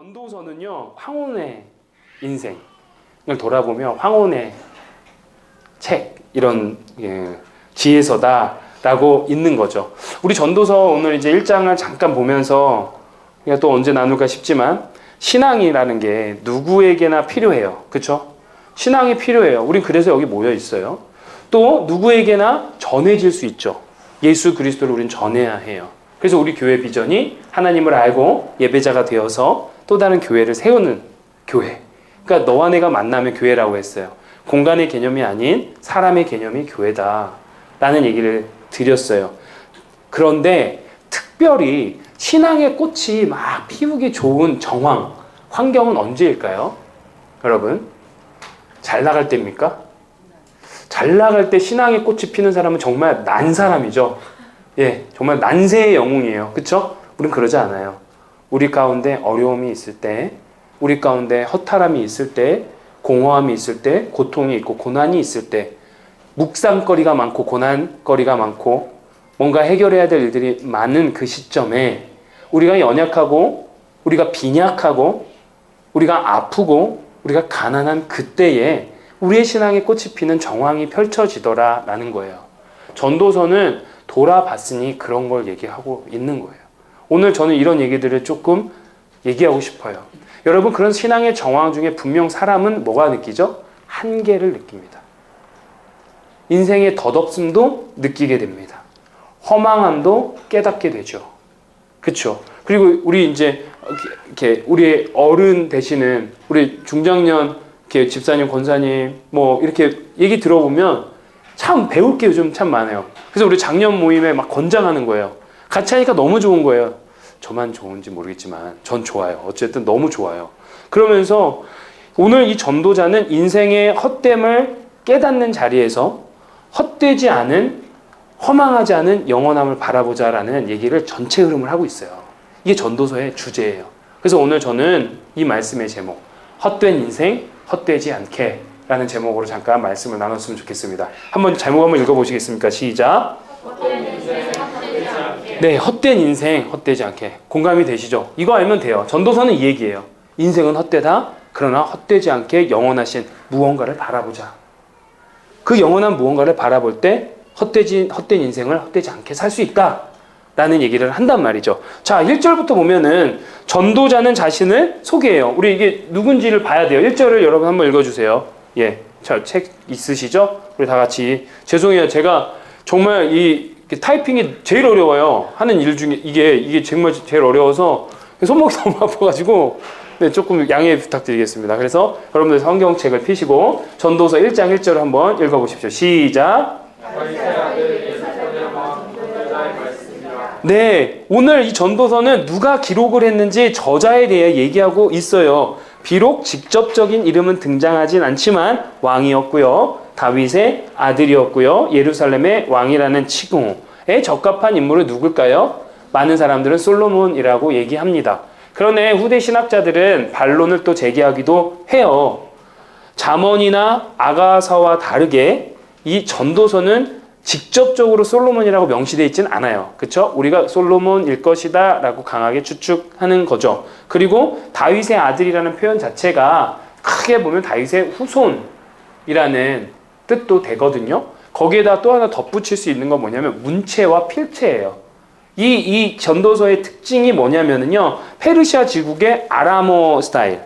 전도서는요, 황혼의 인생을 돌아보며 황혼의 책, 이런 지혜서다라고 있는 거죠. 우리 전도서 오늘 이제 1장을 잠깐 보면서 우리가 또 언제 나눌까 싶지만 신앙이라는 게 누구에게나 필요해요. 그렇죠? 신앙이 필요해요. 우린 그래서 여기 모여 있어요. 또 누구에게나 전해질 수 있죠. 예수 그리스도를 우린 전해야 해요. 그래서 우리 교회 비전이 하나님을 알고 예배자가 되어서 또 다른 교회를 세우는 교회. 그러니까 너와 내가 만나면 교회라고 했어요. 공간의 개념이 아닌 사람의 개념이 교회다 라는 얘기를 드렸어요. 그런데 특별히 신앙의 꽃이 막 피우기 좋은 정황, 환경은 언제일까요? 여러분, 잘 나갈 때입니까? 잘 나갈 때 신앙의 꽃이 피는 사람은 정말 난 사람이죠. 예, 정말 난세의 영웅이에요. 그쵸? 우린 그러지 않아요. 우리 가운데 어려움이 있을 때, 우리 가운데 허탈함이 있을 때, 공허함이 있을 때, 고통이 있고 고난이 있을 때, 묵상거리가 많고 고난거리가 많고 뭔가 해결해야 될 일들이 많은 그 시점에 우리가 연약하고 우리가 빈약하고 우리가 아프고 우리가 가난한 그때에 우리의 신앙의 꽃이 피는 정황이 펼쳐지더라라는 거예요. 전도서는 돌아봤으니 그런 걸 얘기하고 있는 거예요. 오늘 저는 이런 얘기들을 조금 얘기하고 싶어요. 여러분, 그런 신앙의 정황 중에 분명 사람은 뭐가 느끼죠? 한계를 느낍니다. 인생의 덧없음도 느끼게 됩니다. 허망함도 깨닫게 되죠. 그렇죠? 그리고 우리 이제 이렇게 우리의 어른 되시는 우리 중장년 이렇게 집사님, 권사님 뭐 이렇게 얘기 들어보면 참 배울 게 요즘 참 많아요. 그래서 우리 작년 모임에 막 권장하는 거예요. 같이 하니까 너무 좋은 거예요. 저만 좋은지 모르겠지만 전 좋아요. 어쨌든 너무 좋아요. 그러면서 오늘 이 전도자는 인생의 헛됨을 깨닫는 자리에서 헛되지 않은, 허망하지 않은 영원함을 바라보자라는 얘기를 전체 흐름을 하고 있어요. 이게 전도서의 주제예요. 그래서 오늘 저는 이 말씀의 제목, 헛된 인생, 헛되지 않게 라는 제목으로 잠깐 말씀을 나눴으면 좋겠습니다. 한번 제목 한번 읽어보시겠습니까? 시작. 네, 헛된 인생, 헛되지 않게. 공감이 되시죠? 이거 알면 돼요. 전도서는 이 얘기예요. 인생은 헛되다. 그러나 헛되지 않게 영원하신 무언가를 바라보자. 그 영원한 무언가를 바라볼 때 헛된 인생을 헛되지 않게 살 수 있다 라는 얘기를 한단 말이죠. 자, 1절부터 보면은 전도자는 자신을 소개해요. 우리 이게 누군지를 봐야 돼요. 1절을 여러분 한번 읽어주세요. 예, 자, 책 있으시죠? 우리 다 같이. 죄송해요. 제가 정말 이 타이핑이 제일 어려워요. 하는 일 중에 이게 정말 제일 어려워서 손목이 너무 아파가지고 네, 조금 양해 부탁드리겠습니다. 그래서 여러분들 성경책을 펴시고 전도서 1장 1절을 한번 읽어보십시오. 시작. 네, 오늘 이 전도서는 누가 기록을 했는지 저자에 대해 얘기하고 있어요. 비록 직접적인 이름은 등장하진 않지만 왕이었고요. 다윗의 아들이었고요. 예루살렘의 왕이라는 칭호에 적합한 인물은 누굴까요? 많은 사람들은 솔로몬이라고 얘기합니다. 그런데 후대 신학자들은 반론을 또 제기하기도 해요. 잠언이나 아가서와 다르게 이 전도서는 직접적으로 솔로몬이라고 명시되어 있진 않아요. 그렇죠? 우리가 솔로몬일 것이다 라고 강하게 추측하는 거죠. 그리고 다윗의 아들이라는 표현 자체가 크게 보면 다윗의 후손이라는 뜻도 되거든요. 거기에다 또 하나 덧붙일 수 있는 건 뭐냐면 문체와 필체예요. 이 전도서의 특징이 뭐냐면요. 페르시아 지국의 아람어 스타일.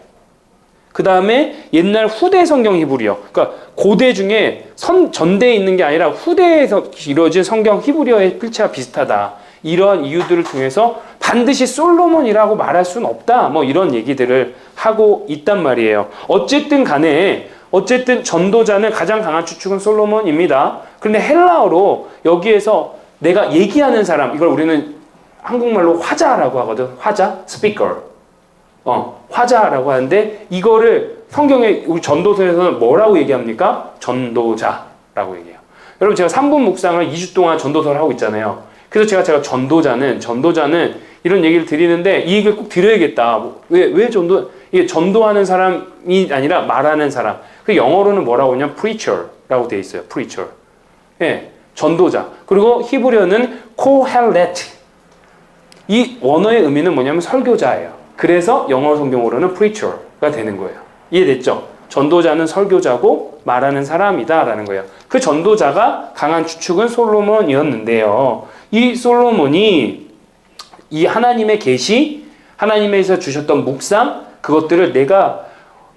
그 다음에 옛날 후대 성경 히브리어. 그러니까 고대 중에 전대에 있는 게 아니라 후대에서 이루어진 성경 히브리어의 필체와 비슷하다. 이러한 이유들을 통해서 반드시 솔로몬이라고 말할 수는 없다. 뭐 이런 얘기들을 하고 있단 말이에요. 어쨌든 간에 전도자는 가장 강한 추측은 솔로몬입니다. 그런데 헬라어로 여기에서 내가 얘기하는 사람, 이걸 우리는 한국말로 화자라고 하거든. 화자, 스피커. 화자라고 하는데 이거를 성경의 우리 전도서에서는 뭐라고 얘기합니까? 전도자라고 얘기해요. 여러분, 제가 3분 묵상을 2주 동안 전도서를 하고 있잖아요. 그래서 제가 전도자는 이런 얘기를 드리는데 이 얘기를 꼭 드려야겠다. 왜 이게 전도하는 사람이 아니라 말하는 사람. 그 영어로는 뭐라고 하냐면 preacher라고 되어 있어요. preacher. 예, 전도자. 그리고 히브리어는 kohelet. 이 원어의 의미는 뭐냐면 설교자예요. 그래서 영어 성경으로는 preacher가 되는 거예요. 이해됐죠? 전도자는 설교자고 말하는 사람이다라는 거예요. 그 전도자가 강한 주축은 솔로몬이었는데요. 이 솔로몬이 이 하나님의 계시, 하나님에서 주셨던 묵상, 그것들을 내가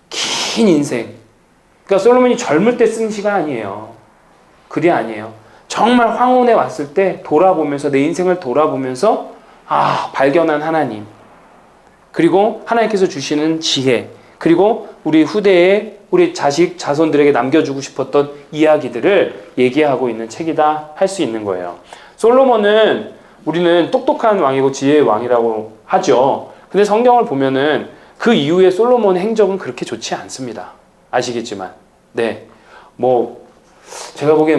긴 인생, 그러니까 솔로몬이 젊을 때 쓴 시가 아니에요. 글이 아니에요. 정말 황혼에 왔을 때 돌아보면서, 내 인생을 돌아보면서 발견한 하나님, 그리고 하나님께서 주시는 지혜, 그리고 우리 후대에 우리 자식, 자손들에게 남겨주고 싶었던 이야기들을 얘기하고 있는 책이다 할 수 있는 거예요. 솔로몬은 우리는 똑똑한 왕이고 지혜의 왕이라고 하죠. 근데 성경을 보면은 그 이후에 솔로몬의 행적은 그렇게 좋지 않습니다. 아시겠지만. 네. 제가 보기에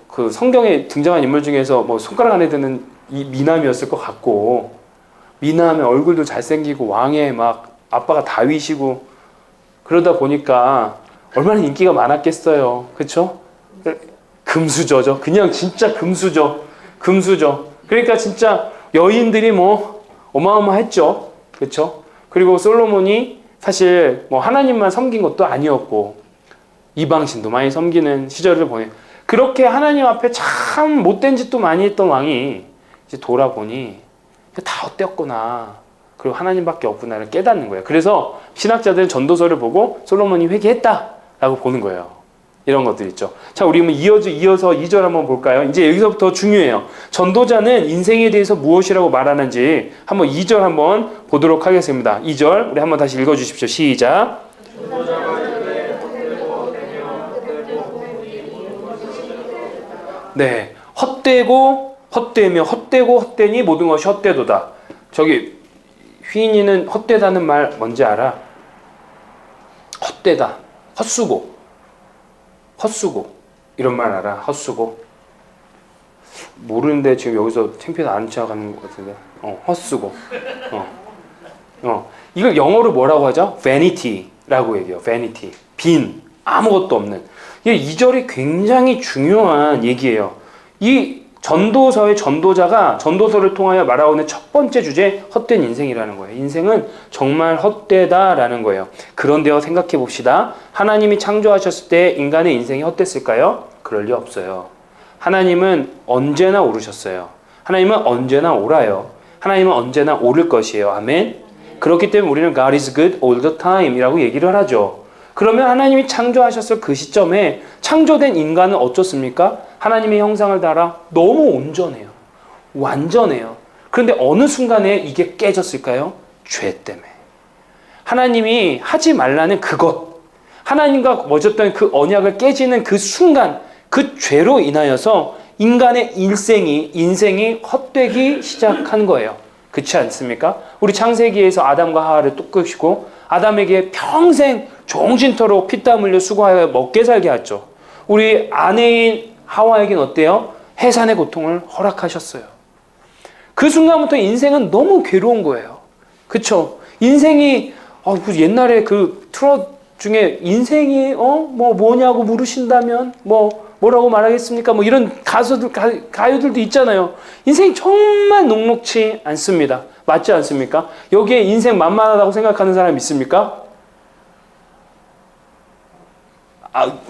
그 성경에 등장한 인물 중에서 손가락 안에 드는 이 미남이었을 것 같고, 미남의 얼굴도 잘생기고 왕의 막 아빠가 다윗이고, 그러다 보니까 얼마나 인기가 많았겠어요. 그쵸? 금수저죠. 그냥 진짜 금수저. 그러니까 진짜 여인들이 어마어마했죠. 그쵸? 그리고 솔로몬이 사실 하나님만 섬긴 것도 아니었고, 이방신도 많이 섬기는 시절을 그렇게 하나님 앞에 참 못된 짓도 많이 했던 왕이 이제 돌아보니 다 헛되었구나. 그리고 하나님밖에 없구나를 깨닫는 거예요. 그래서 신학자들은 전도서를 보고 솔로몬이 회개했다라고 보는 거예요. 이런 것들 있죠. 자, 우리 이어서 2절 한번 볼까요? 이제 여기서부터 중요해요. 전도자는 인생에 대해서 무엇이라고 말하는지 한번 2절 한번 보도록 하겠습니다. 2절 우리 한번 다시 읽어주십시오. 시작. 네, 헛되니 모든 것이 헛되도다. 저기 휘인이는 헛되다는 말 뭔지 알아? 헛되다, 헛수고 이런 말 알아? 헛수고. 모르는데 지금 여기서 창피해서 안 척하는 것 같은데. 헛수고. 이걸 영어로 뭐라고 하죠? vanity라고 얘기해요. vanity. 빈, 아무것도 없는. 이 2절이 굉장히 중요한 얘기예요. 이 전도서의 전도자가 전도서를 통하여 말하고는 첫 번째 주제, 헛된 인생이라는 거예요. 인생은 정말 헛되다라는 거예요. 그런데요, 생각해 봅시다. 하나님이 창조하셨을 때 인간의 인생이 헛됐을까요? 그럴 리 없어요. 하나님은 언제나 오르셨어요. 하나님은 언제나 옳아요. 하나님은 언제나 옳을 것이에요. 아멘. 그렇기 때문에 우리는 God is good all the time 이라고 얘기를 하죠. 그러면 하나님이 창조하셨을 그 시점에 창조된 인간은 어떻습니까? 하나님의 형상을 따라 너무 온전해요. 완전해요. 그런데 어느 순간에 이게 깨졌을까요? 죄 때문에. 하나님이 하지 말라는 그것, 하나님과 맺었던 그 언약을 깨지는 그 순간, 그 죄로 인하여서 인간의 인생이 헛되기 시작한 거예요. 그렇지 않습니까? 우리 창세기에서 아담과 하와를 뜯으시고 아담에게 평생 종신토록 피땀 흘려 수고하여 먹게 살게 하죠. 우리 아내인 하와에게는 어때요? 해산의 고통을 허락하셨어요. 그 순간부터 인생은 너무 괴로운 거예요. 그쵸? 인생이 옛날에 그 트롯 중에 인생이 뭐냐고 물으신다면 뭐라고 말하겠습니까? 이런 가요들도 있잖아요. 인생이 정말 녹록치 않습니다. 맞지 않습니까? 여기에 인생 만만하다고 생각하는 사람 있습니까?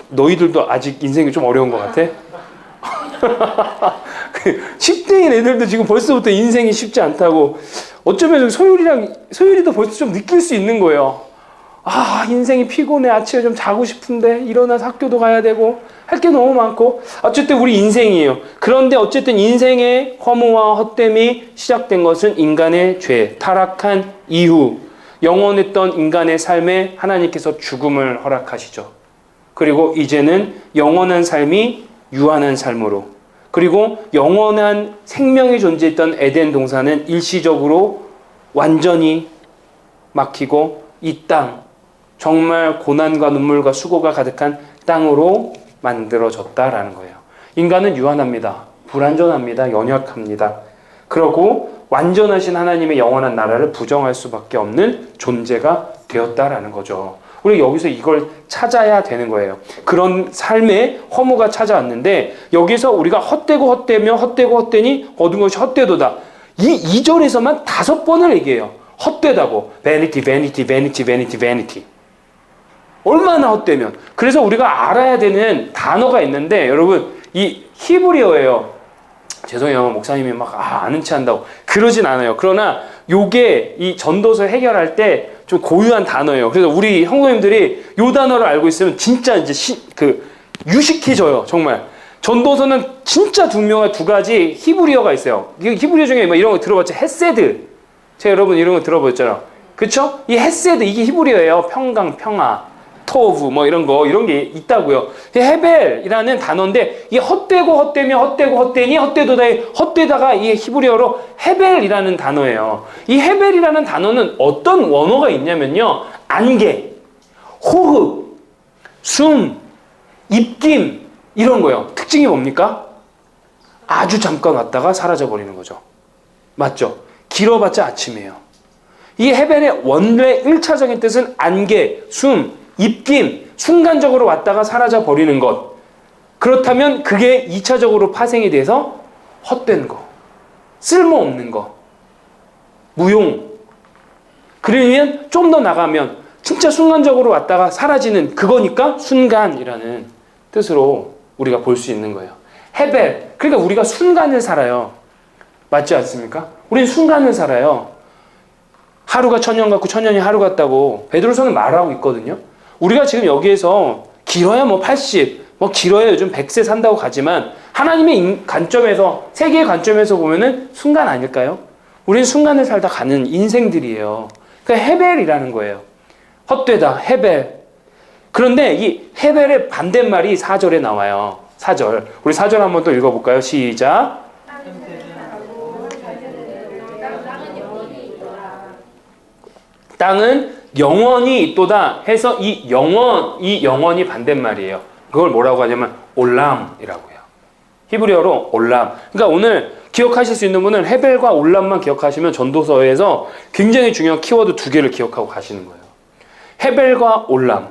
너희들도 아직 인생이 좀 어려운 것 같아? 10대인 애들도 지금 벌써부터 인생이 쉽지 않다고. 어쩌면 소율이도 벌써 좀 느낄 수 있는 거예요. 인생이 피곤해. 아침에 좀 자고 싶은데 일어나서 학교도 가야 되고 할 게 너무 많고. 어쨌든 우리 인생이에요. 그런데 어쨌든 인생의 허무와 헛됨이 시작된 것은 인간의 죄, 타락한 이후 영원했던 인간의 삶에 하나님께서 죽음을 허락하시죠. 그리고 이제는 영원한 삶이 유한한 삶으로, 그리고 영원한 생명이 존재했던 에덴 동산은 일시적으로 완전히 막히고 이 땅, 정말 고난과 눈물과 수고가 가득한 땅으로 만들어졌다라는 거예요. 인간은 유한합니다. 불완전합니다. 연약합니다. 그러고 완전하신 하나님의 영원한 나라를 부정할 수밖에 없는 존재가 되었다라는 거죠. 우리 여기서 이걸 찾아야 되는 거예요. 그런 삶의 허무가 찾아왔는데 여기서 우리가 헛되니 얻은 것이 헛되도다. 이 2절에서만 5번을 얘기해요. 헛되다고. vanity, vanity, vanity, vanity, vanity. 얼마나 헛되면. 그래서 우리가 알아야 되는 단어가 있는데 여러분 이 히브리어예요. 죄송해요. 목사님이 막 아는 체 한다고. 그러진 않아요. 그러나 요게 이 전도서 해결할 때 좀 고유한 단어예요. 그래서 우리 형제님들이 요 단어를 알고 있으면 진짜 이제 유식해져요. 정말. 전도서는 진짜 중요한 두 가지 히브리어가 있어요. 히브리어 중에 뭐 이런 거 들어봤죠? 헤세드. 제가 여러분 이런 거 들어봤잖아요. 그쵸? 이 헤세드, 이게 히브리어예요. 평강, 평화, 토브, 뭐 이런 게 있다고요. 헤벨이라는 단어인데, 이게 헛되고 헛되며 헛되고 헛되니 헛되도다, 헛되다가 이게 히브리어로 헤벨이라는 단어예요. 이 헤벨이라는 단어는 어떤 원어가 있냐면요. 안개, 호흡, 숨, 입김, 이런 거예요. 특징이 뭡니까? 아주 잠깐 왔다가 사라져버리는 거죠. 맞죠? 길어봤자 아침이에요. 이 헤벨의 원래 1차적인 뜻은 안개, 숨, 입김, 순간적으로 왔다가 사라져버리는 것. 그렇다면 그게 2차적으로 파생이 돼서 헛된 거, 쓸모없는 거, 무용. 그러면 좀 더 나가면 진짜 순간적으로 왔다가 사라지는 그거니까 순간이라는 뜻으로 우리가 볼 수 있는 거예요. 헤벨. 그러니까 우리가 순간을 살아요. 맞지 않습니까? 우리는 순간을 살아요. 하루가 천년 같고 천년이 하루 같다고 베드로서는 말하고 있거든요. 우리가 지금 여기에서 길어야 뭐 80, 뭐 길어야 요즘 100세 산다고 가지만 하나님의 관점에서, 세계의 관점에서 보면은 순간 아닐까요? 우리는 순간을 살다 가는 인생들이에요. 그러니까 헤벨이라는 거예요. 헛되다, 헤벨. 그런데 이 헤벨의 반대말이 4절에 나와요. 4절. 우리 4절 한번 또 읽어볼까요? 시작. 땅은 영원히 있도다 해서 이 영원이 반대말이에요. 그걸 뭐라고 하냐면 올람이라고요. 히브리어로 올람. 그러니까 오늘 기억하실 수 있는 분은 헤벨과 올람만 기억하시면 전도서에서 굉장히 중요한 키워드 2개를 기억하고 가시는 거예요. 헤벨과 올람.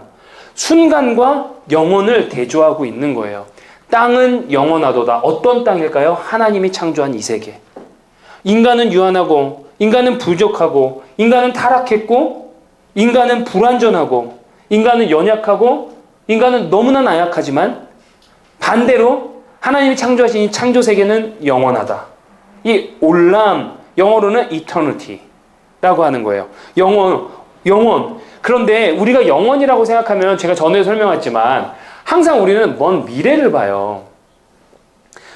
순간과 영원을 대조하고 있는 거예요. 땅은 영원하도다. 어떤 땅일까요? 하나님이 창조한 이 세계. 인간은 유한하고, 인간은 부족하고, 인간은 타락했고, 인간은 불완전하고, 인간은 연약하고, 인간은 너무나 나약하지만 반대로 하나님이 창조하신 이 창조 세계는 영원하다. 이 올람, 영어로는 eternity라고 하는 거예요. 영원. 그런데 우리가 영원이라고 생각하면 제가 전에 설명했지만 항상 우리는 먼 미래를 봐요.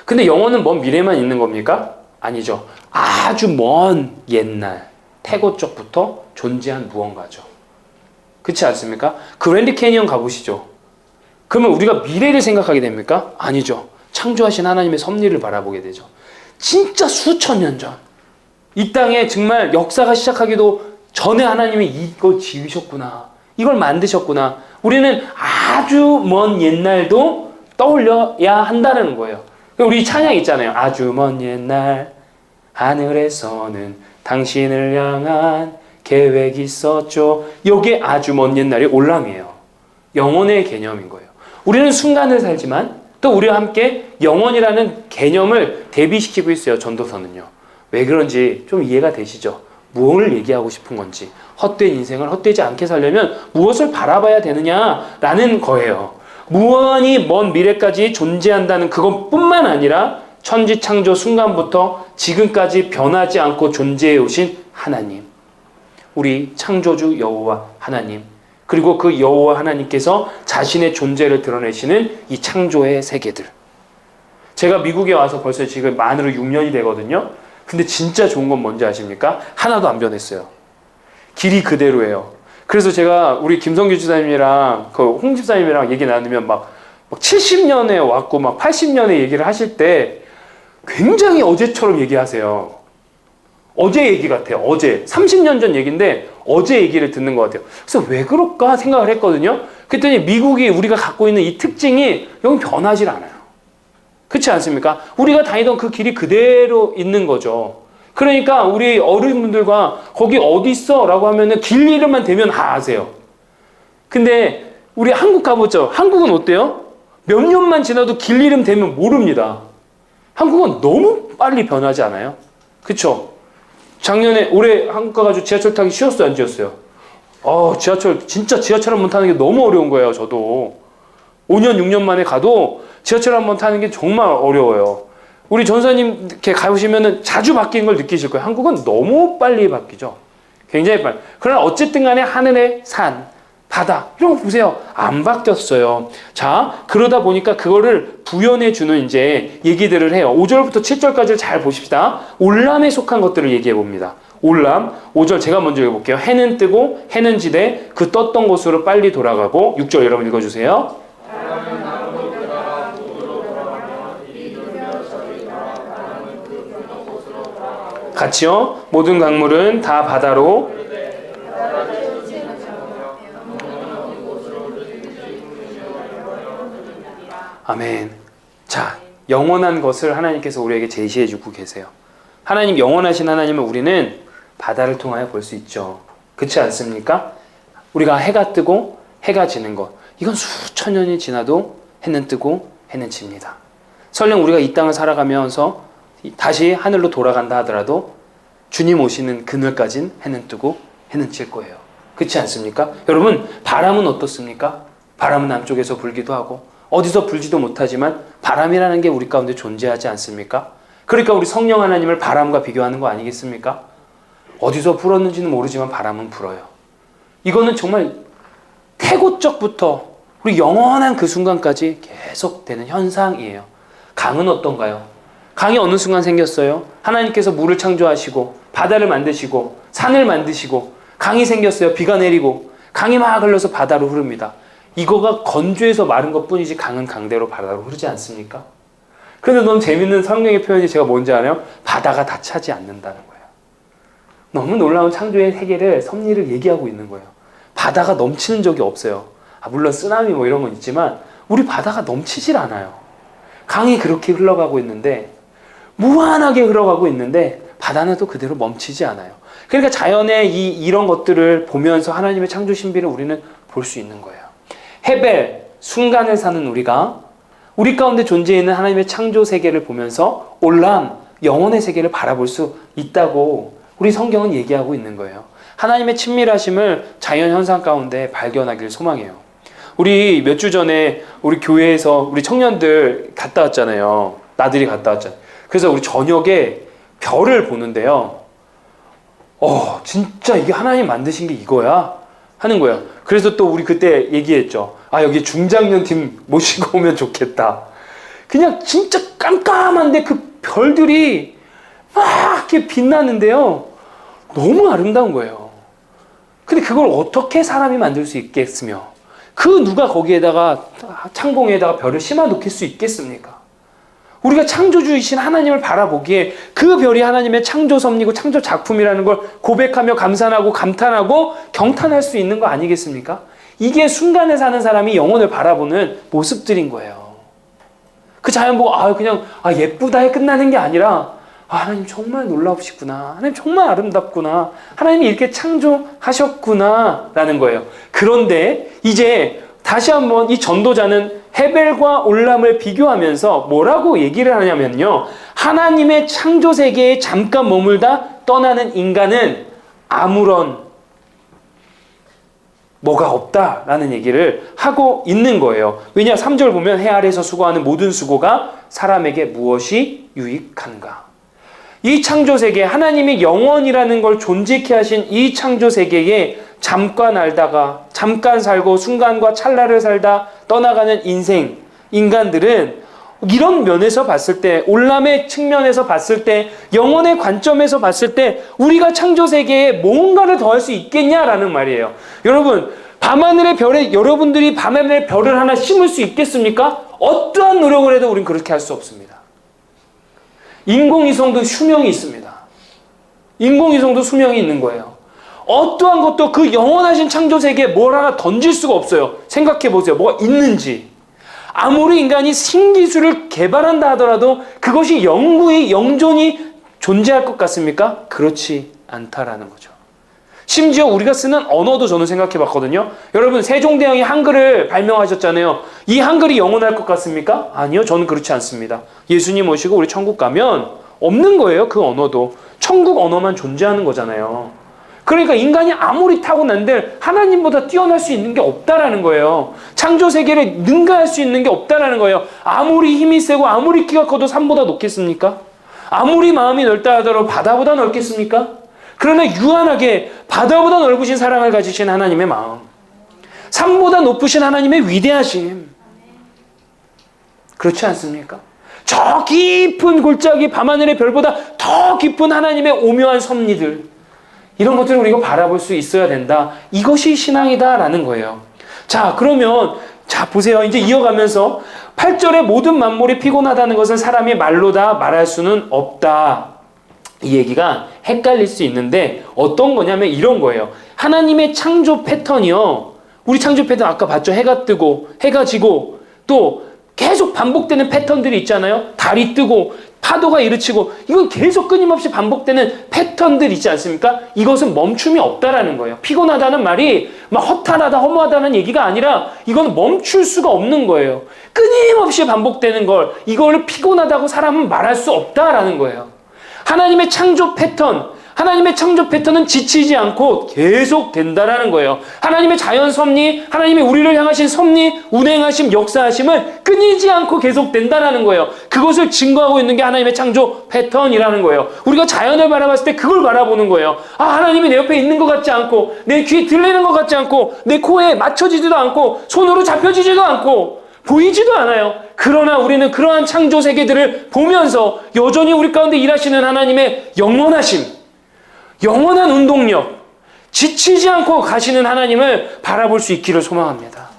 근데 영원은 먼 미래만 있는 겁니까? 아니죠. 아주 먼 옛날, 태고 쪽부터 존재한 무언가죠. 그렇지 않습니까? 그랜드 캐니언 가보시죠. 그러면 우리가 미래를 생각하게 됩니까? 아니죠. 창조하신 하나님의 섭리를 바라보게 되죠. 진짜 수천 년 전, 이 땅에 정말 역사가 시작하기도 전에 하나님이 이걸 지으셨구나, 이걸 만드셨구나. 우리는 아주 먼 옛날도 떠올려야 한다는 거예요. 우리 찬양 있잖아요. 아주 먼 옛날 하늘에서는 당신을 향한 계획이 있었죠. 이게 아주 먼 옛날이 올람이에요. 영원의 개념인 거예요. 우리는 순간을 살지만 또 우리와 함께 영원이라는 개념을 대비시키고 있어요. 전도서는요. 왜 그런지 좀 이해가 되시죠? 무엇을 얘기하고 싶은 건지, 헛된 인생을 헛되지 않게 살려면 무엇을 바라봐야 되느냐라는 거예요. 무한히 먼 미래까지 존재한다는 그것뿐만 아니라 천지창조 순간부터 지금까지 변하지 않고 존재해 오신 하나님, 우리 창조주 여호와 하나님, 그리고 그 여호와 하나님께서 자신의 존재를 드러내시는 이 창조의 세계들. 제가 미국에 와서 벌써 지금 만으로 6년이 되거든요. 근데 진짜 좋은 건 뭔지 아십니까? 하나도 안 변했어요. 길이 그대로예요. 그래서 제가 우리 김성규 집사님이랑 홍 집사님이랑 얘기 나누면 막 70년에 왔고 막 80년에 얘기를 하실 때 굉장히 어제처럼 얘기하세요. 어제 얘기 같아요. 어제 30년 전 얘기인데 어제 얘기를 듣는 것 같아요. 그래서 왜 그럴까 생각을 했거든요. 그랬더니 미국이 우리가 갖고 있는 이 특징이 여기 변하지 않아요. 그렇지 않습니까? 우리가 다니던 그 길이 그대로 있는 거죠. 그러니까 우리 어른분들과 거기 어디 있어? 라고 하면은 길 이름만 대면 다 아세요. 근데 우리 한국 가보죠. 한국은 어때요? 몇 년만 지나도 길 이름 대면 모릅니다. 한국은 너무 빨리 변하지 않아요? 그쵸? 올해 한국 가가지고 지하철 타기 쉬웠어요, 안 쉬웠어요? 진짜 지하철 한번 타는 게 너무 어려운 거예요, 저도. 5년, 6년 만에 가도 지하철 한번 타는 게 정말 어려워요. 우리 전사님 이렇게 가보시면은 자주 바뀌는 걸 느끼실 거예요. 한국은 너무 빨리 바뀌죠. 굉장히 빨리. 그러나 어쨌든 간에 하늘의 산, 바다, 이런 거 보세요. 안 바뀌었어요. 자, 그러다 보니까 그거를 부연해주는 이제 얘기들을 해요. 5절부터 7절까지를 잘 보십시다. 올람에 속한 것들을 얘기해 봅니다. 올람, 5절 제가 먼저 읽어볼게요. 해는 뜨고 해는 지되 그 떴던 곳으로 빨리 돌아가고 6절 여러분 읽어주세요. 같이요. 모든 강물은 다 바다로 아멘. 자, 영원한 것을 하나님께서 우리에게 제시해 주고 계세요. 하나님 영원하신 하나님을 우리는 바다를 통하여 볼 수 있죠. 그렇지 않습니까? 우리가 해가 뜨고 해가 지는 것, 이건 수천 년이 지나도 해는 뜨고 해는 집니다. 설령 우리가 이 땅을 살아가면서 다시 하늘로 돌아간다 하더라도 주님 오시는 그늘까진 해는 뜨고 해는 질 거예요. 그렇지 않습니까? 여러분, 바람은 어떻습니까? 바람은 남쪽에서 불기도 하고 어디서 불지도 못하지만 바람이라는 게 우리 가운데 존재하지 않습니까? 그러니까 우리 성령 하나님을 바람과 비교하는 거 아니겠습니까? 어디서 불었는지는 모르지만 바람은 불어요. 이거는 정말 태고적부터 우리 영원한 그 순간까지 계속되는 현상이에요. 강은 어떤가요? 강이 어느 순간 생겼어요? 하나님께서 물을 창조하시고 바다를 만드시고 산을 만드시고 강이 생겼어요. 비가 내리고 강이 막 흘러서 바다로 흐릅니다. 이거가 건조해서 마른 것뿐이지 강은 강대로 바다로 흐르지 않습니까? 그런데 너무 재밌는 성경의 표현이 제가 뭔지 알아요? 바다가 다 차지 않는다는 거예요. 너무 놀라운 창조의 세계를 섭리를 얘기하고 있는 거예요. 바다가 넘치는 적이 없어요. 물론 쓰나미 뭐 이런 건 있지만 우리 바다가 넘치질 않아요. 강이 그렇게 흘러가고 있는데 무한하게 흘러가고 있는데 바다는 또 그대로 멈추지 않아요. 그러니까 자연의 이런 것들을 보면서 하나님의 창조 신비를 우리는 볼 수 있는 거예요. 헤벨, 순간을 사는 우리가 우리 가운데 존재하는 하나님의 창조 세계를 보면서 올람, 영혼의 세계를 바라볼 수 있다고 우리 성경은 얘기하고 있는 거예요. 하나님의 친밀하심을 자연 현상 가운데 발견하기를 소망해요. 우리 몇 주 전에 우리 교회에서 우리 청년들 갔다 왔잖아요. 나들이 갔다 왔잖아요. 그래서 우리 저녁에 별을 보는데요. 진짜 이게 하나님 만드신 게 이거야? 하는 거예요. 그래서 또 우리 그때 얘기했죠. 여기 중장년 팀 모시고 오면 좋겠다. 그냥 진짜 깜깜한데 그 별들이 막 이렇게 빛나는데요. 너무 아름다운 거예요. 근데 그걸 어떻게 사람이 만들 수 있겠으며 누가 거기에다가 창봉에다가 별을 심어 놓을 수 있겠습니까? 우리가 창조주이신 하나님을 바라보기에 그 별이 하나님의 창조 섭리고 창조 작품이라는 걸 고백하며 감탄하고 경탄할 수 있는 거 아니겠습니까? 이게 순간에 사는 사람이 영혼을 바라보는 모습들인 거예요. 그 자연 보고 그냥 예쁘다에 끝나는 게 아니라 하나님 정말 놀라우시구나. 하나님 정말 아름답구나. 하나님이 이렇게 창조하셨구나 라는 거예요. 그런데 이제 다시 한번 이 전도자는 헤벨과 올람을 비교하면서 뭐라고 얘기를 하냐면요. 하나님의 창조 세계에 잠깐 머물다 떠나는 인간은 아무런 뭐가 없다라는 얘기를 하고 있는 거예요. 왜냐? 3절 보면 해 아래에서 수고하는 모든 수고가 사람에게 무엇이 유익한가? 이 창조 세계, 하나님이 영원이라는 걸 존재케 하신 이 창조 세계에 잠깐 알다가 잠깐 살고 순간과 찰나를 살다 떠나가는 인생, 인간들은 이런 면에서 봤을 때, 올람의 측면에서 봤을 때, 영혼의 관점에서 봤을 때 우리가 창조 세계에 뭔가를 더할 수 있겠냐라는 말이에요. 여러분, 밤하늘의 별에 여러분들이 밤하늘의 별을 하나 심을 수 있겠습니까? 어떠한 노력을 해도 우린 그렇게 할 수 없습니다. 인공위성도 수명이 있습니다. 인공위성도 수명이 있는 거예요. 어떠한 것도 그 영원하신 창조세계에 뭘 하나 던질 수가 없어요. 생각해 보세요. 뭐가 있는지. 아무리 인간이 신기술을 개발한다 하더라도 그것이 영구히 영존히 존재할 것 같습니까? 그렇지 않다라는 거죠. 심지어 우리가 쓰는 언어도 저는 생각해 봤거든요. 여러분, 세종대왕이 한글을 발명하셨잖아요. 이 한글이 영원할 것 같습니까? 아니요, 저는 그렇지 않습니다. 예수님 오시고 우리 천국 가면 없는 거예요, 그 언어도. 천국 언어만 존재하는 거잖아요. 그러니까 인간이 아무리 타고난들 하나님보다 뛰어날 수 있는 게 없다라는 거예요. 창조 세계를 능가할 수 있는 게 없다라는 거예요. 아무리 힘이 세고 아무리 키가 커도 산보다 높겠습니까? 아무리 마음이 넓다 하더라도 바다보다 넓겠습니까? 그러나 유한하게 바다보다 넓으신 사랑을 가지신 하나님의 마음, 산보다 높으신 하나님의 위대하심, 그렇지 않습니까? 저 깊은 골짜기 밤하늘의 별보다 더 깊은 하나님의 오묘한 섭리들, 이런 것들을 우리가 바라볼 수 있어야 된다. 이것이 신앙이다라는 거예요. 자, 그러면 자 보세요. 이제 이어가면서 8절에 모든 만물이 피곤하다는 것은 사람이 말로 다 말할 수는 없다. 이 얘기가 헷갈릴 수 있는데 어떤 거냐면 이런 거예요. 하나님의 창조 패턴이요. 우리 창조 패턴 아까 봤죠? 해가 뜨고 해가 지고 또 계속 반복되는 패턴들이 있잖아요. 달이 뜨고 파도가 일으치고 이건 계속 끊임없이 반복되는 패턴들 있지 않습니까? 이것은 멈춤이 없다라는 거예요. 피곤하다는 말이 막 허탈하다 허무하다는 얘기가 아니라 이건 멈출 수가 없는 거예요. 끊임없이 반복되는 걸 이걸 피곤하다고 사람은 말할 수 없다라는 거예요. 하나님의 창조 패턴은 지치지 않고 계속 된다라는 거예요. 하나님의 자연 섭리, 하나님의 우리를 향하신 섭리, 운행하심, 역사하심은 끊이지 않고 계속 된다라는 거예요. 그것을 증거하고 있는 게 하나님의 창조 패턴이라는 거예요. 우리가 자연을 바라봤을 때 그걸 바라보는 거예요. 아, 하나님이 내 옆에 있는 것 같지 않고 내 귀에 들리는 것 같지 않고 내 코에 맞춰지지도 않고 손으로 잡혀지지도 않고 보이지도 않아요. 그러나 우리는 그러한 창조 세계들을 보면서 여전히 우리 가운데 일하시는 하나님의 영원하심, 영원한 운동력, 지치지 않고 가시는 하나님을 바라볼 수 있기를 소망합니다.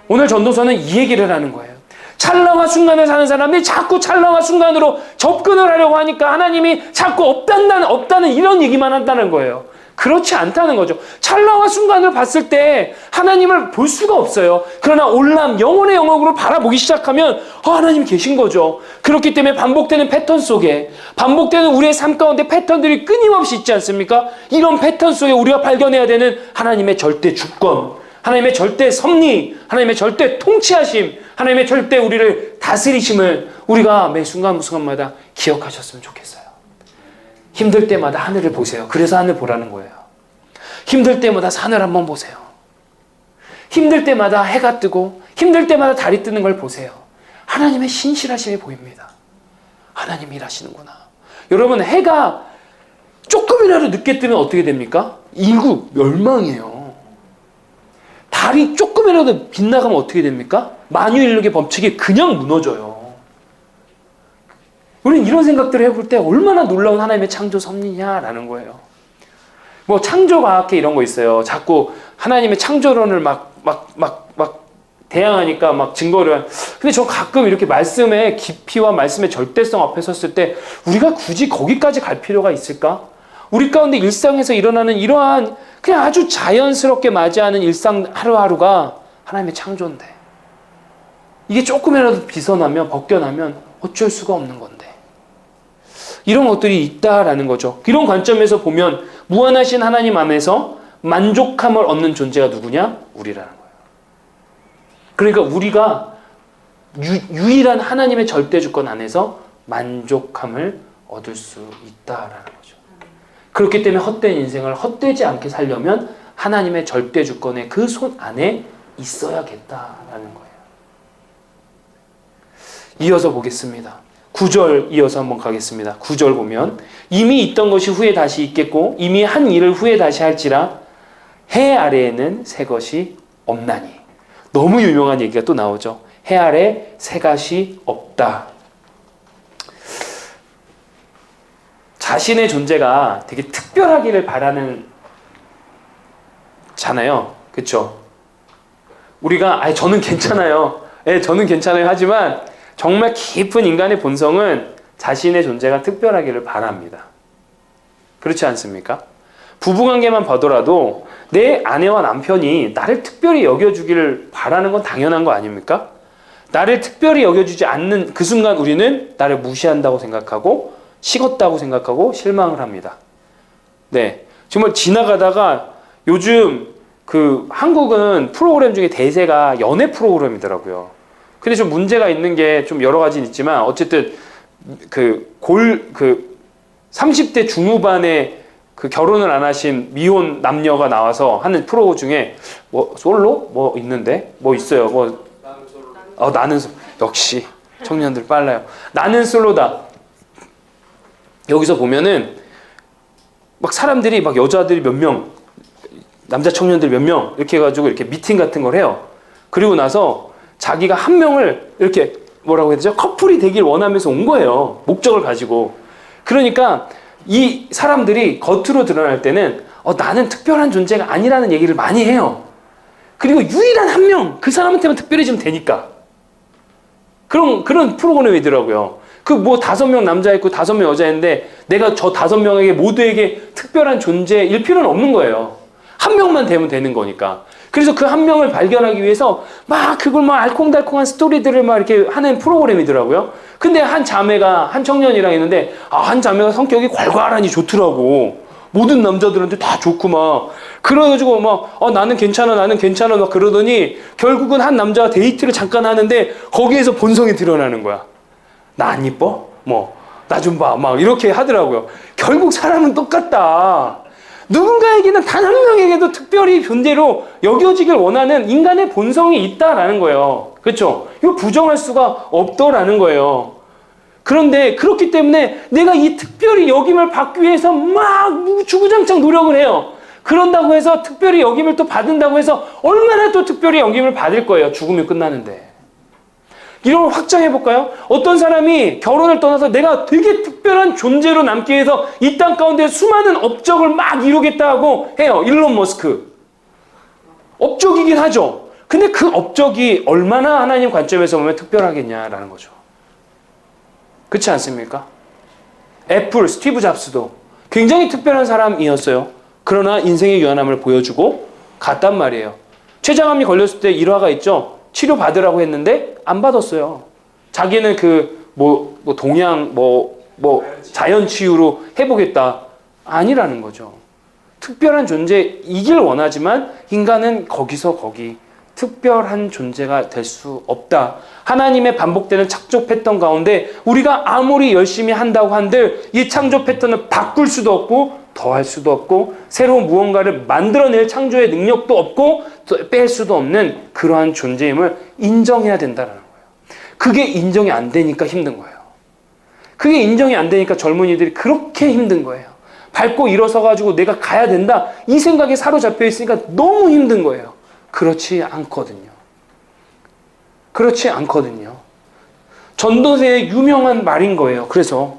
오늘 전도서는 이 얘기를 하는 거예요. 찰나와 순간을 사는 사람들이 자꾸 찰나와 순간으로 접근을 하려고 하니까 하나님이 자꾸 없다는 이런 얘기만 한다는 거예요. 그렇지 않다는 거죠. 찰나와 순간을 봤을 때 하나님을 볼 수가 없어요. 그러나 올람 영혼의 영역으로 바라보기 시작하면 하나님 계신 거죠. 그렇기 때문에 반복되는 패턴 속에 반복되는 우리의 삶 가운데 패턴들이 끊임없이 있지 않습니까? 이런 패턴 속에 우리가 발견해야 되는 하나님의 절대 주권, 하나님의 절대 섭리, 하나님의 절대 통치하심, 하나님의 절대 우리를 다스리심을 우리가 매 순간순간마다 기억하셨으면 좋겠어요. 힘들 때마다 하늘을 보세요. 그래서 하늘 보라는 거예요. 힘들 때마다 산을 한번 보세요. 힘들 때마다 해가 뜨고 힘들 때마다 달이 뜨는 걸 보세요. 하나님의 신실하심이 보입니다. 하나님이 일하시는구나. 여러분, 해가 조금이라도 늦게 뜨면 어떻게 됩니까? 인구 멸망이에요. 달이 조금이라도 빗나가면 어떻게 됩니까? 만유인력의 법칙이 그냥 무너져요. 우리는 이런 생각들을 해볼 때 얼마나 놀라운 하나님의 창조 섭리냐라는 거예요. 뭐 창조과학회 이런 거 있어요. 자꾸 하나님의 창조론을 막 대항하니까 막 증거를. 근데 저 가끔 이렇게 말씀의 깊이와 말씀의 절대성 앞에 섰을 때 우리가 굳이 거기까지 갈 필요가 있을까? 우리 가운데 일상에서 일어나는 이러한 그냥 아주 자연스럽게 맞이하는 일상 하루하루가 하나님의 창조인데 이게 조금이라도 벗겨나면 어쩔 수가 없는 건데. 이런 것들이 있다라는 거죠. 이런 관점에서 보면 무한하신 하나님 안에서 만족함을 얻는 존재가 누구냐? 우리라는 거예요. 그러니까 우리가 유일한 하나님의 절대 주권 안에서 만족함을 얻을 수 있다라는 거죠. 그렇기 때문에 헛된 인생을 헛되지 않게 살려면 하나님의 절대 주권의 그 손 안에 있어야겠다라는 거예요. 이어서 보겠습니다. 9절 이어서 한번 가겠습니다. 9절 보면 이미 있던 것이 후에 다시 있겠고 이미 한 일을 후에 다시 할지라 해 아래에는 새 것이 없나니. 너무 유명한 얘기가 또 나오죠. 해 아래 새 것이 없다. 자신의 존재가 되게 특별하기를 바라는 잖아요. 그렇죠? 우리가 저는 괜찮아요. 저는 괜찮아요 하지만 정말 깊은 인간의 본성은 자신의 존재가 특별하기를 바랍니다. 그렇지 않습니까? 부부관계만 봐더라도 내 아내와 남편이 나를 특별히 여겨주기를 바라는 건 당연한 거 아닙니까? 나를 특별히 여겨주지 않는 그 순간 우리는 나를 무시한다고 생각하고 식었다고 생각하고 실망을 합니다. 네, 정말 지나가다가 요즘 한국은 프로그램 중에 대세가 연애 프로그램이더라고요. 근데 좀 문제가 있는 게 좀 여러 가지는 있지만 어쨌든 30대 중후반에 그 결혼을 안 하신 미혼 남녀가 나와서 하는 프로 중에 뭐 솔로? 뭐 있는데? 뭐 있어요. 뭐 나는 솔로. 역시 청년들 빨라요. 나는 솔로다. 여기서 보면은 막 사람들이 막 여자들이 몇 명, 남자 청년들 몇 명 이렇게 해가지고 이렇게 미팅 같은 걸 해요. 그리고 나서 자기가 한 명을 이렇게 뭐라고 해야 되죠? 커플이 되길 원하면서 온 거예요. 목적을 가지고. 그러니까 이 사람들이 겉으로 드러날 때는 나는 특별한 존재가 아니라는 얘기를 많이 해요. 그리고 유일한 한 명, 그 사람한테만 특별해지면 되니까. 그런 프로그램이더라고요. 그 뭐 5명 남자 있고 5명 여자인데 내가 저 5명에게 모두에게 특별한 존재일 필요는 없는 거예요. 한 명만 되면 되는 거니까. 그래서 그 한 명을 발견하기 위해서 막 그걸 막 알콩달콩한 스토리들을 막 이렇게 하는 프로그램이더라고요. 근데 한 자매가 한 청년이랑 있는데 한 자매가 성격이 괄괄하니 좋더라고. 모든 남자들한테 다 좋고 막 그래가지고 막 나는 괜찮아 막 그러더니 결국은 한 남자와 데이트를 잠깐 하는데 거기에서 본성이 드러나는 거야. 나 안 이뻐? 뭐 나 좀 봐. 막 이렇게 하더라고요. 결국 사람은 똑같다. 누군가에게는 단 한 명에게도 특별히 존재로 여겨지길 원하는 인간의 본성이 있다라는 거예요. 그렇죠? 이거 부정할 수가 없더라는 거예요. 그런데 그렇기 때문에 내가 이 특별히 여김을 받기 위해서 막 주구장창 노력을 해요. 그런다고 해서 특별히 여김을 또 받는다고 해서 얼마나 또 특별히 여김을 받을 거예요. 죽으면 끝나는데. 이런 걸 확장해 볼까요? 어떤 사람이 결혼을 떠나서 내가 되게 특별한 존재로 남기 위해서 이 땅 가운데 수많은 업적을 막 이루겠다고 해요. 일론 머스크. 업적이긴 하죠. 근데 그 업적이 얼마나 하나님 관점에서 보면 특별하겠냐라는 거죠. 그렇지 않습니까? 애플, 스티브 잡스도 굉장히 특별한 사람이었어요. 그러나 인생의 유한함을 보여주고 갔단 말이에요. 췌장암이 걸렸을 때 일화가 있죠. 치료받으라고 했는데 안 받았어요. 자기는 동양 자연 치유로 해보겠다. 아니라는 거죠. 특별한 존재이길 원하지만 인간은 거기서 거기 특별한 존재가 될 수 없다. 하나님의 반복되는 창조 패턴 가운데 우리가 아무리 열심히 한다고 한들 이 창조 패턴을 바꿀 수도 없고 더할 수도 없고 새로운 무언가를 만들어낼 창조의 능력도 없고 뺄 수도 없는 그러한 존재임을 인정해야 된다는 거예요. 그게 인정이 안 되니까 힘든 거예요. 그게 인정이 안 되니까 젊은이들이 그렇게 힘든 거예요. 밟고 일어서가지고 내가 가야 된다. 이 생각에 사로잡혀 있으니까 너무 힘든 거예요. 그렇지 않거든요. 그렇지 않거든요. 전도서의 유명한 말인 거예요. 그래서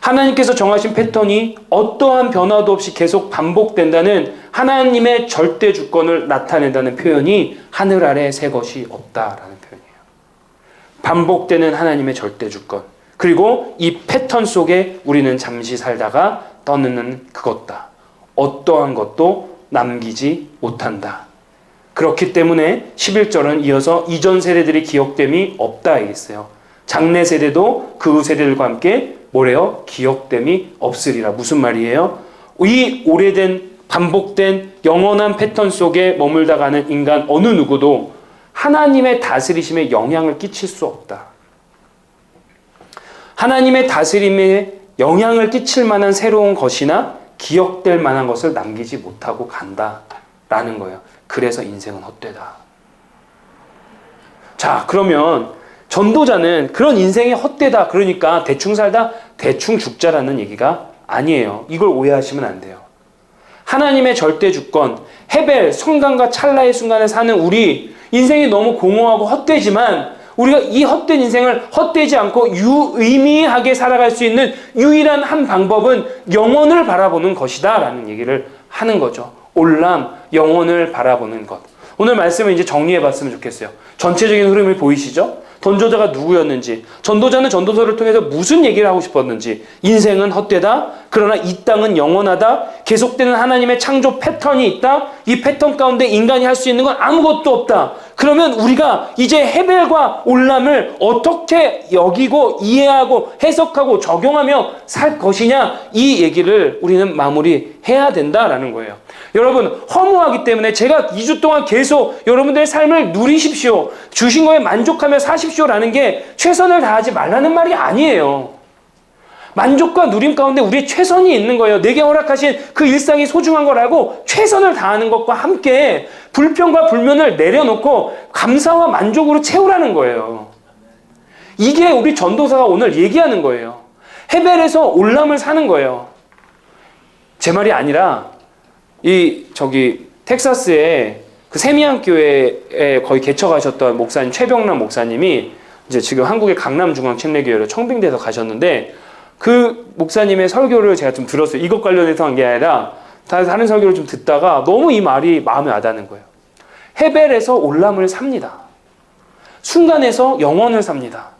하나님께서 정하신 패턴이 어떠한 변화도 없이 계속 반복된다는 하나님의 절대 주권을 나타낸다는 표현이 하늘 아래 새 것이 없다라는 표현이에요. 반복되는 하나님의 절대 주권. 그리고 이 패턴 속에 우리는 잠시 살다가 떠나는 그것다. 어떠한 것도 남기지 못한다. 그렇기 때문에 11절은 이어서 이전 세대들이 기억됨이 없다 했어요. 장래 세대도 그 세대들과 함께 뭐래요? 기억됨이 없으리라. 무슨 말이에요? 이 오래된 반복된 영원한 패턴 속에 머물다 가는 인간 어느 누구도 하나님의 다스리심에 영향을 끼칠 수 없다. 하나님의 다스림에 영향을 끼칠 만한 새로운 것이나 기억될 만한 것을 남기지 못하고 간다라는 거예요. 그래서 인생은 헛되다. 자, 그러면 전도자는 그런 인생이 헛되다. 그러니까 대충 살다 대충 죽자라는 얘기가 아니에요. 이걸 오해하시면 안 돼요. 하나님의 절대 주권, 헤벨, 성강과 찰나의 순간에 사는 우리 인생이 너무 공허하고 헛되지만 우리가 이 헛된 인생을 헛되지 않고 유의미하게 살아갈 수 있는 유일한 한 방법은 영혼을 바라보는 것이다 라는 얘기를 하는 거죠. 올람, 영혼을 바라보는 것. 오늘 말씀을 이제 정리해 봤으면 좋겠어요. 전체적인 흐름이 보이시죠? 전도자가 누구였는지, 전도자는 전도서를 통해서 무슨 얘기를 하고 싶었는지, 인생은 헛되다, 그러나 이 땅은 영원하다, 계속되는 하나님의 창조 패턴이 있다, 이 패턴 가운데 인간이 할 수 있는 건 아무것도 없다. 그러면 우리가 이제 헤벨과 올람을 어떻게 여기고 이해하고 해석하고 적용하며 살 것이냐, 이 얘기를 우리는 마무리해야 된다라는 거예요. 여러분, 허무하기 때문에 제가 2주 동안 계속 여러분들의 삶을 누리십시오, 주신 거에 만족하며 사십시오라는 게 최선을 다하지 말라는 말이 아니에요. 만족과 누림 가운데 우리의 최선이 있는 거예요. 내게 허락하신 그 일상이 소중한 걸 알고 최선을 다하는 것과 함께 불평과 불만을 내려놓고 감사와 만족으로 채우라는 거예요. 이게 우리 전도사가 오늘 얘기하는 거예요. 헤벨에서 올람을 사는 거예요. 제 말이 아니라 텍사스의 그 세미안 교회에 거의 개척하셨던 목사님 최병남 목사님이 이제 지금 한국의 강남중앙침례교회로 청빙돼서 가셨는데 그 목사님의 설교를 제가 좀 들었어요. 이것 관련해서 한 게 아니라 다른 설교를 좀 듣다가 너무 이 말이 마음에 와닿는 거예요. 헤벨에서 올람을 삽니다. 순간에서 영원을 삽니다.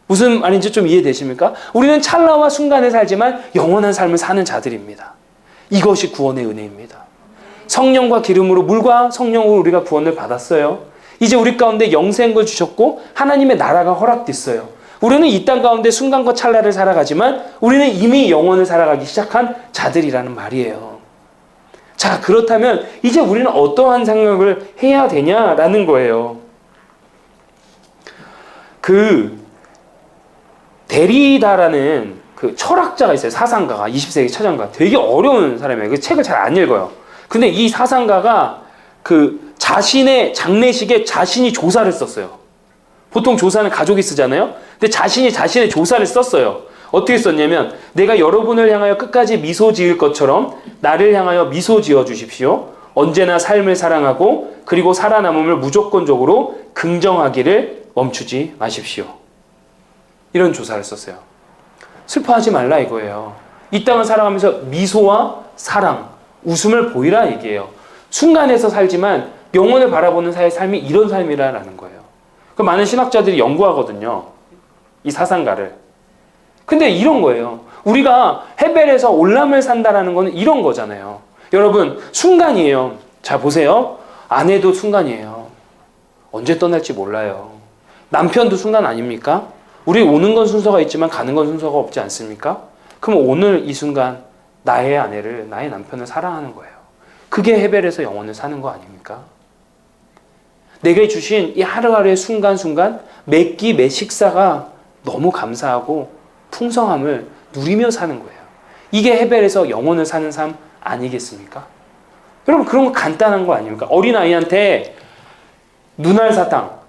무슨 말인지 좀 이해되십니까? 우리는 찰나와 순간에 살지만 영원한 삶을 사는 자들입니다. 이것이 구원의 은혜입니다. 성령과 기름으로 물과 성령으로 우리가 구원을 받았어요. 이제 우리 가운데 영생을 주셨고 하나님의 나라가 허락됐어요. 우리는 이 땅 가운데 순간과 찰나를 살아가지만 우리는 이미 영원을 살아가기 시작한 자들이라는 말이에요. 자, 그렇다면 이제 우리는 어떠한 생각을 해야 되냐라는 거예요. 데리다라는 그 철학자가 있어요. 사상가가 20세기 초전가. 되게 어려운 사람이에요. 그 책을 잘 안 읽어요. 근데 이 사상가가 그 자신의 장례식에 자신이 조사를 썼어요. 보통 조사는 가족이 쓰잖아요. 근데 자신이 자신의 조사를 썼어요. 어떻게 썼냐면 내가 여러분을 향하여 끝까지 미소 지을 것처럼 나를 향하여 미소 지어 주십시오. 언제나 삶을 사랑하고 그리고 살아남음을 무조건적으로 긍정하기를 멈추지 마십시오. 이런 조사를 썼어요. 슬퍼하지 말라 이거예요. 이 땅을 살아가면서 미소와 사랑, 웃음을 보이라 얘기해요. 순간에서 살지만 영혼을 바라보는 사의 삶이 이런 삶이라는 거예요. 그 많은 신학자들이 연구하거든요. 이 사상가를. 근데 이런 거예요. 우리가 헤벨에서 올람을 산다라는 거는 이런 거잖아요. 여러분, 순간이에요. 자, 보세요. 아내도 순간이에요. 언제 떠날지 몰라요. 남편도 순간 아닙니까? 우리 오는 건 순서가 있지만 가는 건 순서가 없지 않습니까? 그럼 오늘 이 순간 나의 아내를, 나의 남편을 사랑하는 거예요. 그게 헤벨에서 영혼을 사는 거 아닙니까? 내게 주신 이 하루하루의 순간순간 매 끼 매 식사가 너무 감사하고 풍성함을 누리며 사는 거예요. 이게 헤벨에서 영혼을 사는 삶 아니겠습니까? 여러분, 그런 거 간단한 거 아닙니까? 어린아이한테 눈알 사탕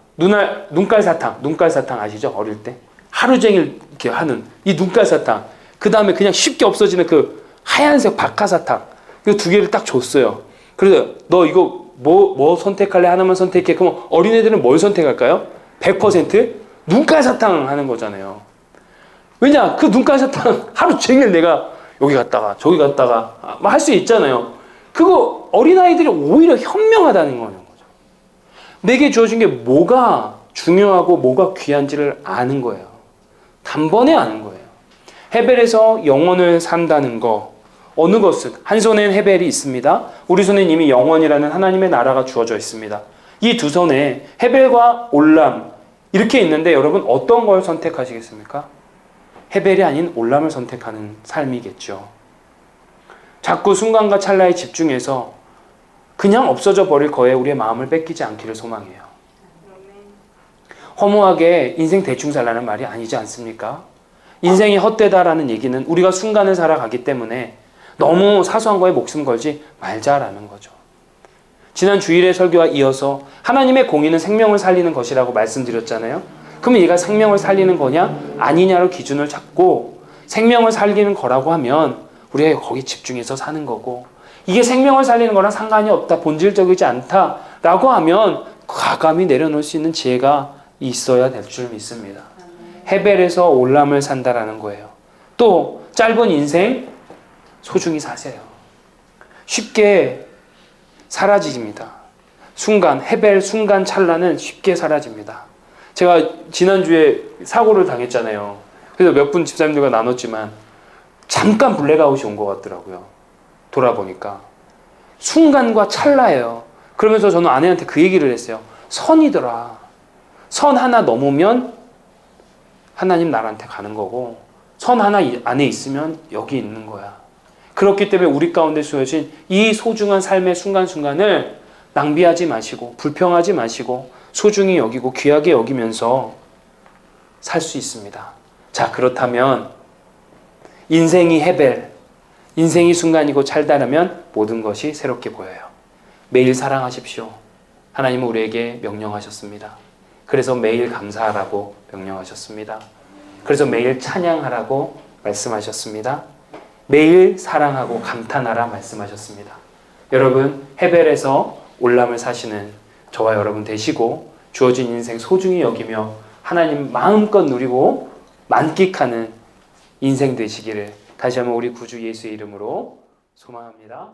아시죠? 어릴 때 하루 종일 이렇게 하는 이 눈깔 사탕, 그 다음에 그냥 쉽게 없어지는 그 하얀색 박하사탕, 이 두 개를 딱 줬어요. 그래서 너 이거 뭐 선택할래? 하나만 선택해. 그럼 어린애들은 뭘 선택할까요? 100% 눈깔 사탕 하는 거잖아요. 왜냐? 그 눈깔 사탕 하루 종일 내가 여기 갔다가 저기 갔다가 할 수 있잖아요. 그거 어린아이들이 오히려 현명하다는 거죠. 내게 주어진 게 뭐가 중요하고 뭐가 귀한지를 아는 거예요. 단번에 아는 거예요. 헤벨에서 영혼을 산다는 거, 어느 것은 한 손엔 헤벨이 있습니다. 우리 손엔 이미 영원이라는 하나님의 나라가 주어져 있습니다. 이 두 손에 헤벨과 올람 이렇게 있는데 여러분 어떤 걸 선택하시겠습니까? 헤벨이 아닌 올람을 선택하는 삶이겠죠. 자꾸 순간과 찰나에 집중해서 그냥 없어져 버릴 거에 우리의 마음을 뺏기지 않기를 소망해요. 허무하게 인생 대충 살라는 말이 아니지 않습니까? 인생이 헛되다라는 얘기는 우리가 순간을 살아가기 때문에 너무 사소한 거에 목숨 걸지 말자라는 거죠. 지난 주일의 설교와 이어서 하나님의 공의는 생명을 살리는 것이라고 말씀드렸잖아요. 그럼 얘가 생명을 살리는 거냐 아니냐로 기준을 잡고 생명을 살리는 거라고 하면 우리가 거기 집중해서 사는 거고, 이게 생명을 살리는 거랑 상관이 없다, 본질적이지 않다라고 하면 과감히 내려놓을 수 있는 지혜가 있어야 될 줄 믿습니다. 헤벨에서 올람을 산다라는 거예요. 또 짧은 인생 소중히 사세요. 쉽게 사라집니다. 순간, 헤벨 순간 찰나는 쉽게 사라집니다. 제가 지난주에 사고를 당했잖아요. 그래서 몇 분 집사님들과 나눴지만 잠깐 블랙아웃이 온 것 같더라고요. 돌아보니까 순간과 찰나예요. 그러면서 저는 아내한테 그 얘기를 했어요. 선이더라. 선 하나 넘으면 하나님 나라한테 가는 거고, 선 하나 안에 있으면 여기 있는 거야. 그렇기 때문에 우리 가운데 주어진 이 소중한 삶의 순간순간을 낭비하지 마시고 불평하지 마시고 소중히 여기고 귀하게 여기면서 살 수 있습니다. 자, 그렇다면 인생이 헤벨, 인생이 순간이고 찰다라면 모든 것이 새롭게 보여요. 매일 사랑하십시오. 하나님은 우리에게 명령하셨습니다. 그래서 매일 감사하라고 명령하셨습니다. 그래서 매일 찬양하라고 말씀하셨습니다. 매일 사랑하고 감탄하라 말씀하셨습니다. 여러분, 헤벨에서 올람을 사시는 저와 여러분 되시고 주어진 인생 소중히 여기며 하나님 마음껏 누리고 만끽하는 인생 되시기를 다시 한번 우리 구주 예수의 이름으로 소망합니다.